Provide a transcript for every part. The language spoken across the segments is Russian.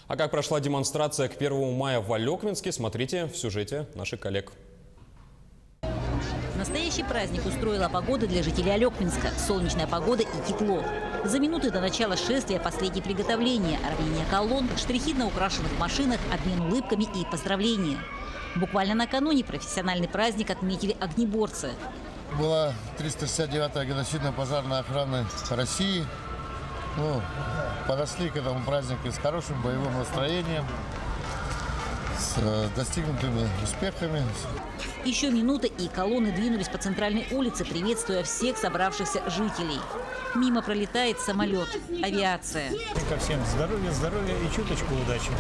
А как прошла демонстрация к 1 мая в Алекминске, смотрите в сюжете наших коллег. Настоящий праздник устроила погода для жителей Алекминска. Солнечная погода и тепло. За минуты до начала шествия последние приготовления, рвение колонн, штрихи на украшенных машинах, обмен улыбками и поздравления. Буквально накануне профессиональный праздник отметили огнеборцы. Была 369-я годовщина пожарной охраны России. Подошли к этому празднику с хорошим боевым настроением, с достигнутыми успехами. Еще минута, и колонны двинулись по центральной улице, приветствуя всех собравшихся жителей. Мимо пролетает самолет, авиация. Ко всем здоровья, здоровья и чуточку удачи.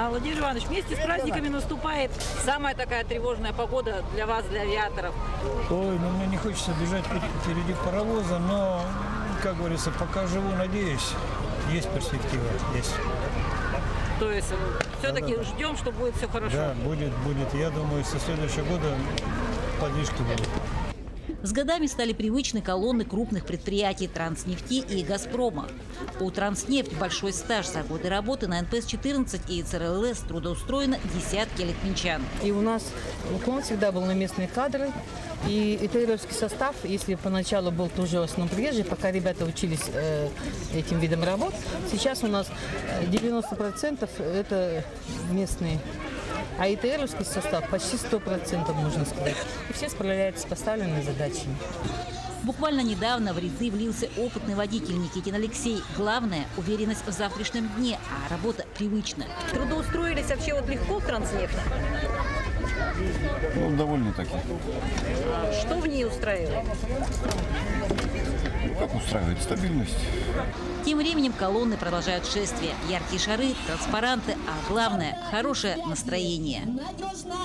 Владимир Иванович, вместе с праздниками наступает самая такая тревожная погода для вас, для авиаторов. Ой, мне не хочется бежать впереди паровоза, но, как говорится, пока живу, надеюсь, есть перспектива, есть. То есть все-таки ждем, что будет все хорошо. Да, будет. Я думаю, со следующего года подвижки будут. С годами стали привычны колонны крупных предприятий «Транснефти» и «Газпрома». У «Транснефть» большой стаж. За годы работы на НПС-14 и ЦРЛС трудоустроено десятки алекминчан. И у нас уклон всегда был на местные кадры. И ИТРовский состав, если поначалу был тоже в основном приезжий, пока ребята учились этим видом работ, сейчас у нас 90% это местные. А ИТРовский состав почти 100%, можно сказать. И все справляются с поставленными задачами. Буквально недавно в ряды влился опытный водитель Никитин Алексей. Главное – уверенность в завтрашнем дне, а работа привычна. Трудоустроились вообще легко в «Транснефти»? Довольно-таки. Что в ней устраивает? Как устраивает? Стабильность. Тем временем колонны продолжают шествие. Яркие шары, транспаранты, а главное – хорошее настроение.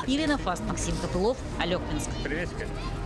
Елена Фаст, Максим Копылов, Алекминск.